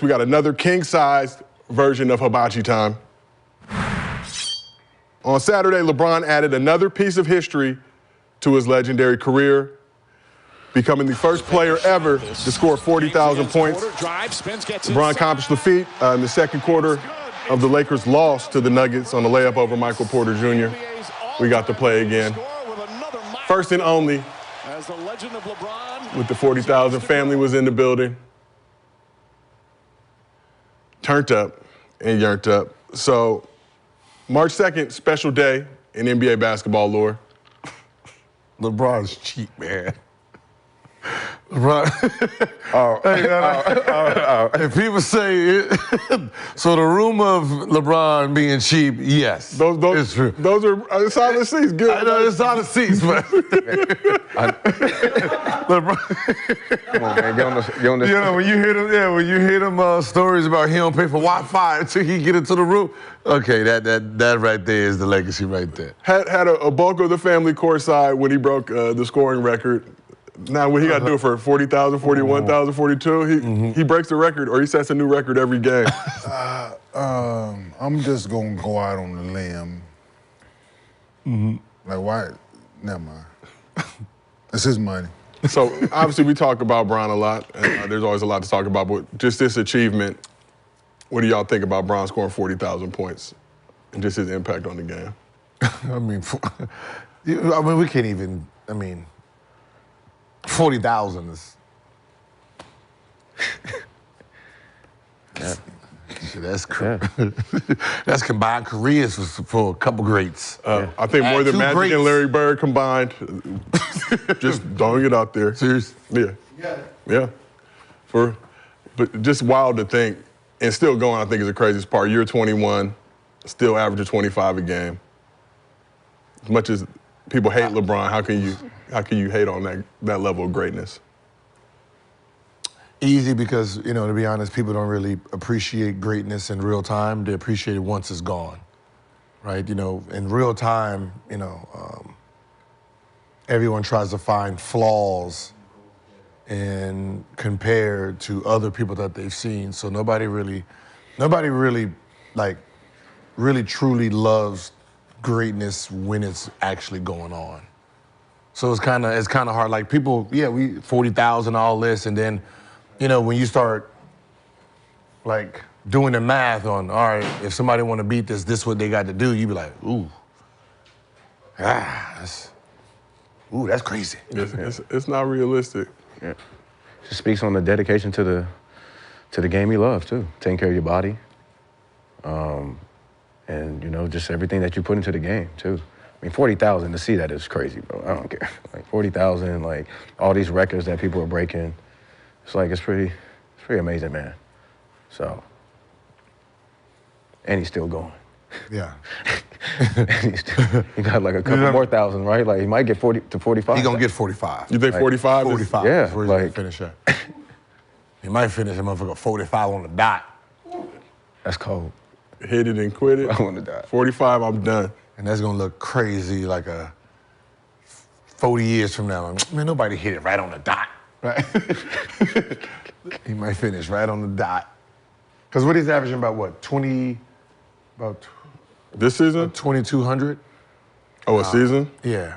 We got another king-sized version of hibachi time. On Saturday, LeBron added another piece of history to his legendary career, becoming the first player ever to score 40,000 points. LeBron accomplished the feat in the second quarter of the Lakers' loss to the Nuggets on the layup over Michael Porter Jr. We got to play again. First and only, with the 40,000 family was in the building. Turned up and yearned up. So, March 2nd, special day in NBA basketball lore. LeBron's cheap, man. LeBron. If people say it, so the rumor of LeBron being cheap, yes, it's true. Those are solid seats. Good. I know it's solid seats, but LeBron. Come on, man, get on this. You know, when you hear them stories about he don't pay for Wi-Fi until he get into the room. Okay, that right there is the legacy right there. Had a bulk of the family courtside when he broke the scoring record. Now, what he got to do for 40,000, 41,000, 42, he breaks the record or he sets a new record every game. I'm just going to go out on a limb. Like, why? Never mind. It's his money. So, obviously, we talk about Bron a lot, and there's always a lot to talk about, but just this achievement, what do y'all think about Bron scoring 40,000 points and just his impact on the game? I mean, we can't even, 40,000 is. That's that's combined careers for a couple greats. I think more than Magic and Larry Bird combined. Just throwing it out there. Serious? Yeah. But just wild to think, and still going, I think is the craziest part. You're 21, still averaging 25 a game. As much as people hate LeBron, how can you hate on that level of greatness? Easy because, to be honest, people don't really appreciate greatness in real time. They appreciate it once it's gone, right? In real time, everyone tries to find flaws and compare to other people that they've seen. So nobody really truly loves greatness when it's actually going on. So it's kind of hard. Like people, we 40,000, all this, and then, when you start like doing the math on, all right, if somebody want to beat this is what they got to do. You be like, that's crazy. It's not realistic. Yeah. Just speaks on the dedication to the game you love too. Taking care of your body, and just everything that you put into the game too. 40,000 to see that is crazy, bro. I don't care. 40,000, all these records that people are breaking. It's pretty amazing, man. So, and he's still going. Yeah. He got a couple more thousand, right? He might get 40 to 45. He gonna get 45. You think 45? 45. Yeah. That's where he's gonna finish at. He might finish a motherfucker 45 on the dot. That's cold. Hit it and quit it. I want to die. 45, I'm done. And that's gonna look crazy 40 years from now. Man, nobody hit it right on the dot, right? He might finish right on the dot. Because what he's averaging about 20, this season? 2,200. Oh, a season? Yeah.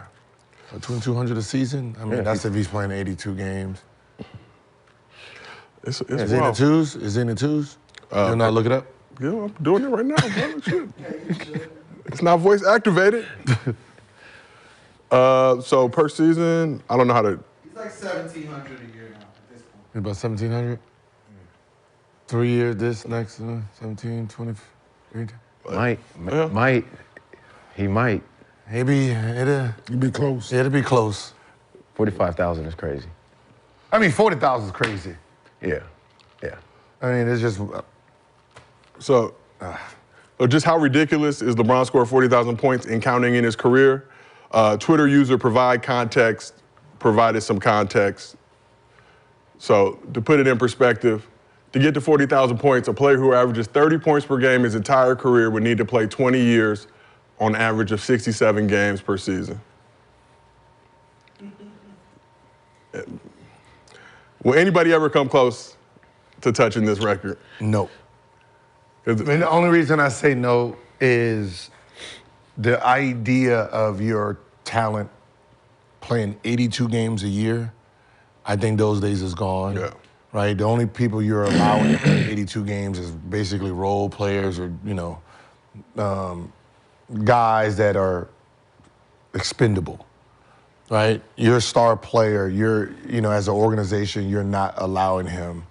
2,200 a season? That's if he's playing 82 games. It's Is he in the twos? You'll not look it up? Yeah, I'm doing it right now, brother. Shit. It's not voice activated. So per season, I don't know how to. He's like 1,700 a year now at this point. About 1,700? 3 years, this, next, 17, 20, 30. He might. Maybe it'll be close. It'll be close. 45,000 is crazy. 40,000 is crazy. Yeah. It's just. So, just how ridiculous is LeBron scoring 40,000 points and counting in his career? Twitter user provided some context. So, to put it in perspective, to get to 40,000 points, a player who averages 30 points per game his entire career would need to play 20 years on average of 67 games per season. Will anybody ever come close to touching this record? No. I mean, the only reason I say no is the idea of your talent playing 82 games a year. I think those days is gone. Yeah. Right? The only people you're allowing to play 82 games is basically role players or, guys that are expendable. Right? You're a star player. As an organization, you're not allowing him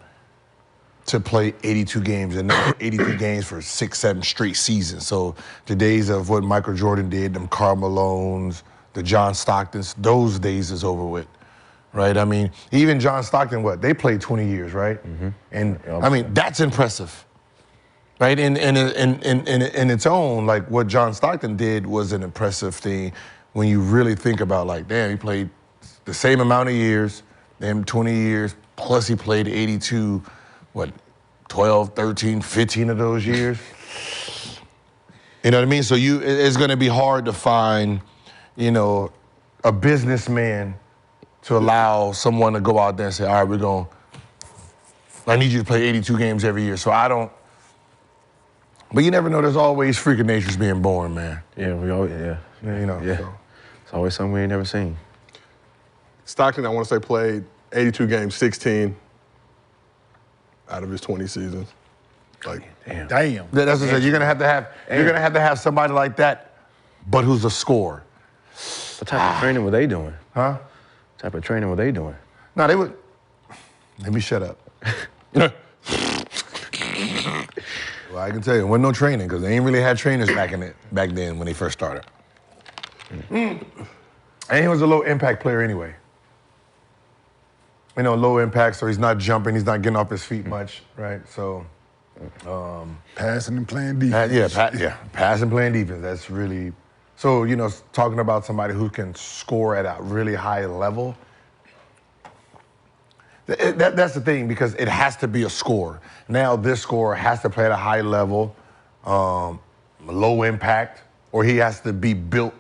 to play 82 games and not 82 games for 6-7 straight seasons. So the days of what Michael Jordan did, them Karl Malones, the John Stocktons, those days is over with. Right? I mean, even John Stockton, they played 20 years, right? Mm-hmm. And I mean, that's impressive. Right? In its own, like what John Stockton did was an impressive thing when you really think about, like, damn, he played the same amount of years, damn 20 years, plus he played 82, 12, 13, 15 of those years? You know what I mean? So it's gonna be hard to find, a businessman to allow someone to go out there and say, all right, I need you to play 82 games every year. So but you never know, there's always freaking natures being born, man. Yeah, Yeah. So. It's always something we ain't never seen. Stockton, I want to say, played 82 games, 16 out of his 20 seasons. Like, Damn. That's what I said. You're gonna have to have somebody like that, but who's a scorer. What type of training were they doing? Huh? What type of training were they doing? No, they would. Let me shut up. Well, I can tell you, there wasn't no training because they ain't really had trainers back then when they first started. And he was a low impact player anyway. Low impact, so he's not jumping, he's not getting off his feet much, right? So, Passing and playing defense. Passing, playing defense. That's really. So, talking about somebody who can score at a really high level. That's the thing, because it has to be a scorer. Now this scorer has to play at a high level, low impact, or he has to be built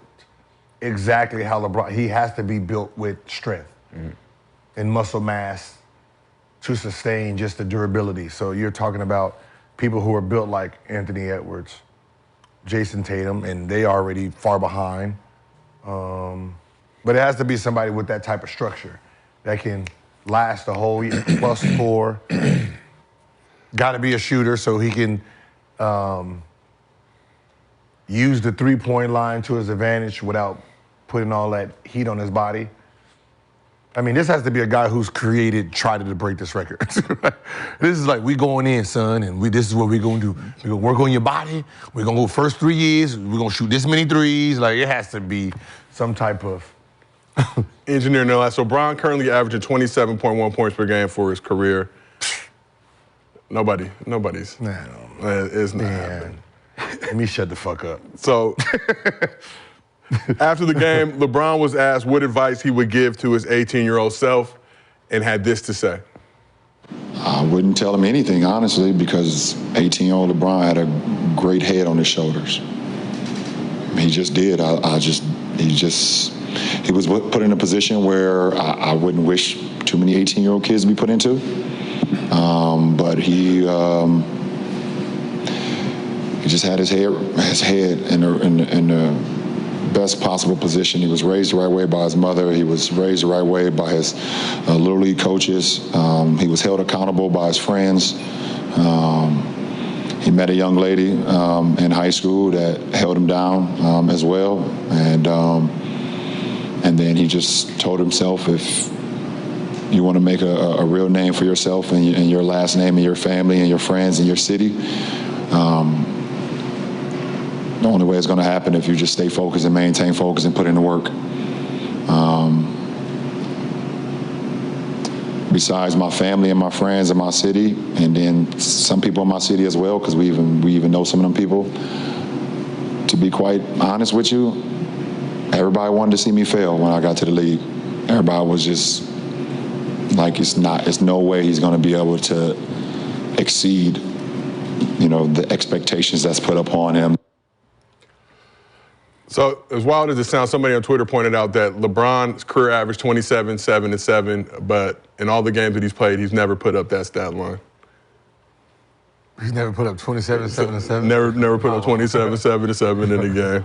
exactly how LeBron. He has to be built with strength and muscle mass to sustain just the durability. So you're talking about people who are built like Anthony Edwards, Jason Tatum, and they are already far behind. But it has to be somebody with that type of structure that can last the whole year, plus score. Got to be a shooter so he can use the three-point line to his advantage without putting all that heat on his body. I mean, this has to be a guy who's tried to break this record. This is like, we going in, son, and this is what we're going to do. We're going to work on your body. We're going to go first 3 years. We're going to shoot this many threes. Like, it has to be some type of... Engineer no less. So Bron currently averaging 27.1 points per game for his career. Nobody's. It's not happening. Let me shut the fuck up. So, after the game, LeBron was asked what advice he would give to his 18-year-old self and had this to say. I wouldn't tell him anything, honestly, because 18-year-old LeBron had a great head on his shoulders. He just did. He was put in a position where I wouldn't wish too many 18-year-old kids to be put into. But he just had his head in the best possible position. He was raised the right way by his mother. He was raised the right way by his little league coaches. He was held accountable by his friends. He met a young lady in high school that held him down as well. And then he just told himself, if you want to make a real name for yourself and your last name and your family and your friends and your city, the only way it's going to happen if you just stay focused and maintain focus and put in the work. Besides my family and my friends and my city, and then some people in my city as well, because we even know some of them people, to be quite honest with you, everybody wanted to see me fail when I got to the league. Everybody was just like, it's no way he's going to be able to exceed, the expectations that's put upon him. So, as wild as it sounds, somebody on Twitter pointed out that LeBron's career average 27, 7, and 7, but in all the games that he's played, he's never put up that stat line. He never put up 27, 7, and 7. Never put up 27, 7 to 7 in the game.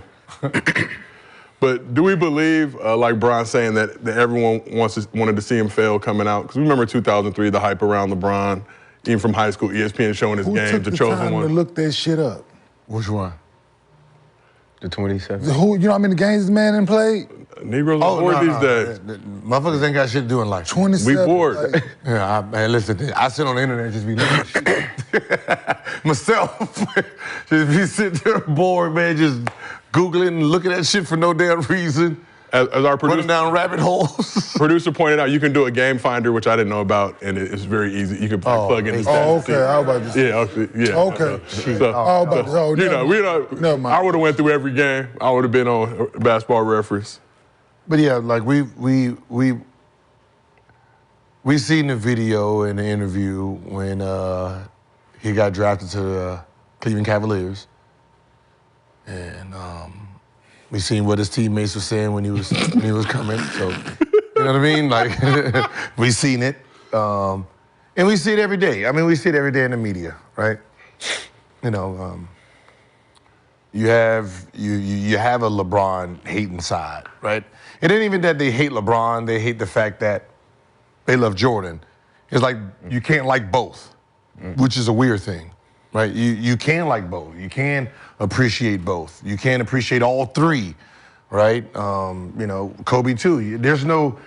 But do we believe, like Bron saying, that everyone wanted to see him fail coming out? Because we remember 2003, the hype around LeBron, even from high school, ESPN showing his games, the chosen one. Who took the time to look that shit up? Which one? The 27. Who? You know how many games this man done played? Negroes are bored these days. Motherfuckers ain't got shit to do in life. 27. We bored. Like, Yeah, man, listen, I sit on the internet and just be looking at shit. Myself. Just be sitting there bored, man, just Googling and looking at shit for no damn reason. As our producer, running down rabbit holes. Producer pointed out, you can do a game finder, which I didn't know about, and it's very easy. You can plug in the stats. Oh, okay. I was about to say. Yeah. Okay. Never mind. I would have went through every game. I would have been on Basketball Reference. But yeah, like we seen the video and the interview when he got drafted to the Cleveland Cavaliers, and we seen what his teammates were saying when he was coming. So you know what I mean? Like we seen it, and we see it every day. I mean, we see it every day in the media, right? You know, you have a LeBron hating side, right? It ain't even that they hate LeBron; they hate the fact that they love Jordan. It's like you can't like both, which is a weird thing, right? You can like both. You can appreciate both. You can appreciate all three, right? You know, Kobe too. There's no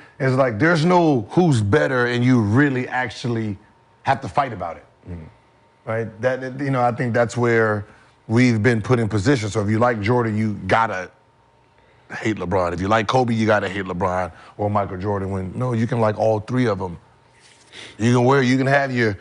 who's better, and you really actually have to fight about it, right? That you know, I think that's where we've been put in position. So if you like Jordan, you gotta hate LeBron. If you like Kobe, you gotta hate LeBron or Michael Jordan. When no, you can like all three of them. You can have your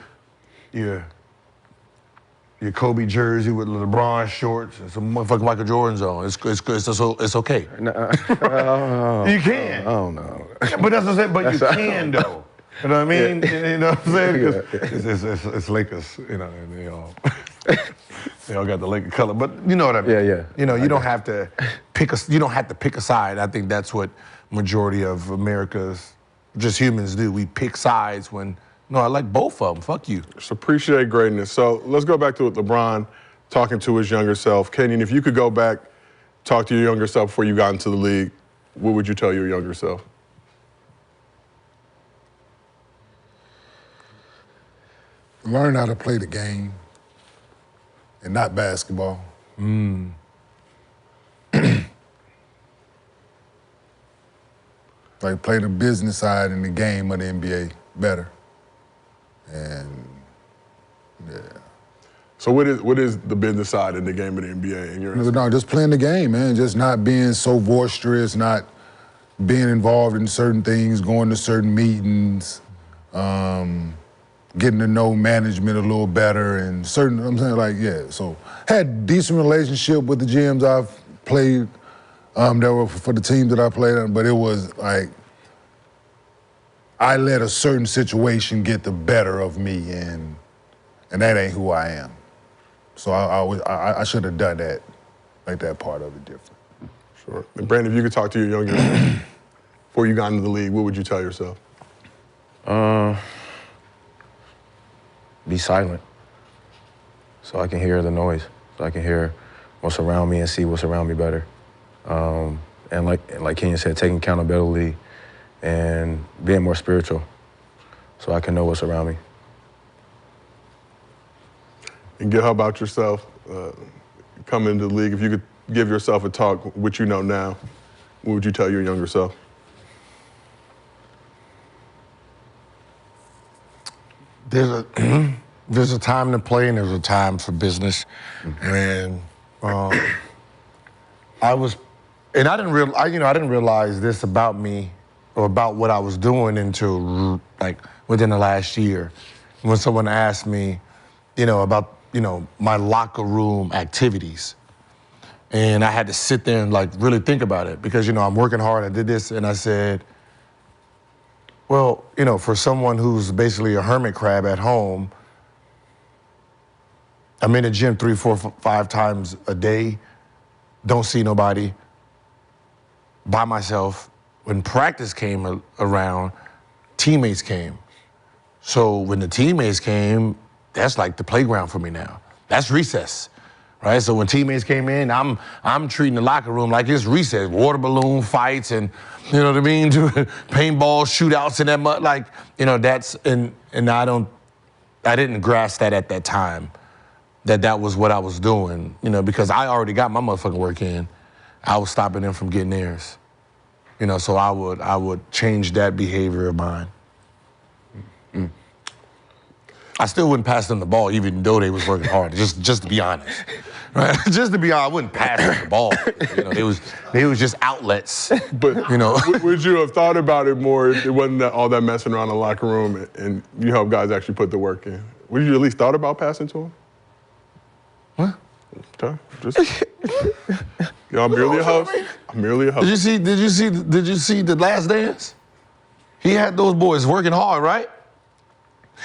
Kobe jersey with LeBron shorts and some motherfucking Michael Jordan's on. It's okay. You can. Oh no. But that's what I'm saying. But you can though. You know what I mean? Yeah. You know what I'm saying? It's Lakers. You know, and they all got the Laker color. But you know what I mean? Yeah. You know, you don't have to pick a side. I think that's what majority of America's just humans do. We pick sides when. No, I like both of them. Fuck you. Just appreciate greatness. So let's go back to LeBron talking to his younger self. Kenyon, if you could go back, talk to your younger self before you got into the league, what would you tell your younger self? Learn how to play the game and not basketball. Like play the business side in the game of the NBA better. And yeah. So what is the business side in the game of the NBA in your No, just playing the game, man. Just not being so boisterous, not being involved in certain things, going to certain meetings, getting to know management a little better and certain, I'm saying like, yeah. So had decent relationship with the GMs I've played that were for the teams that I played on, but it was like, I let a certain situation get the better of me, and that ain't who I am. So I should have done that, make that part of it different. Sure. And Brandon, if you could talk to your younger self before you got into the league, what would you tell yourself? Be silent, so I can hear the noise, so I can hear what's around me and see what's around me better. And like Kenyon said, taking accountability and being more spiritual so I can know what's around me. And Gil, how about yourself? Coming into the league, if you could give yourself a talk, what you know now, what would you tell your younger self? There's a time to play and there's a time for business. And I didn't realize this about me or about what I was doing until like within the last year, when someone asked me, about my locker room activities, and I had to sit there and like really think about it because I'm working hard. I did this, and I said, well, for someone who's basically a hermit crab at home, I'm in the gym 3, 4, 5 times a day, don't see nobody, by myself. When practice came around, teammates came. So when the teammates came, that's like the playground for me now. That's recess, right? So when teammates came in, I'm treating the locker room like it's recess, water balloon fights, and you know what I mean, paintball shootouts and that much. Like, you know, that's and I didn't grasp that at that time, that was what I was doing, you know, because I already got my motherfucking work in. I was stopping them from getting theirs, you know. So I would change that behavior of mine. I still wouldn't pass them the ball, even though they was working hard. Just to be honest, right? Just to be honest, I wouldn't pass them the ball. You know, they was just outlets. But you know, would you have thought about it more if it wasn't all that messing around in the locker room and you help guys actually put the work in? Would you at least thought about passing to them? What? Okay, just. Yo, I'm merely a host. I'm merely a host. Did you see The Last Dance? He had those boys working hard, right?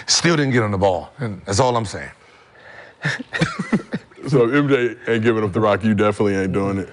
Still didn't get on the ball. And that's all I'm saying. So if MJ ain't giving up the rock, you definitely ain't doing it.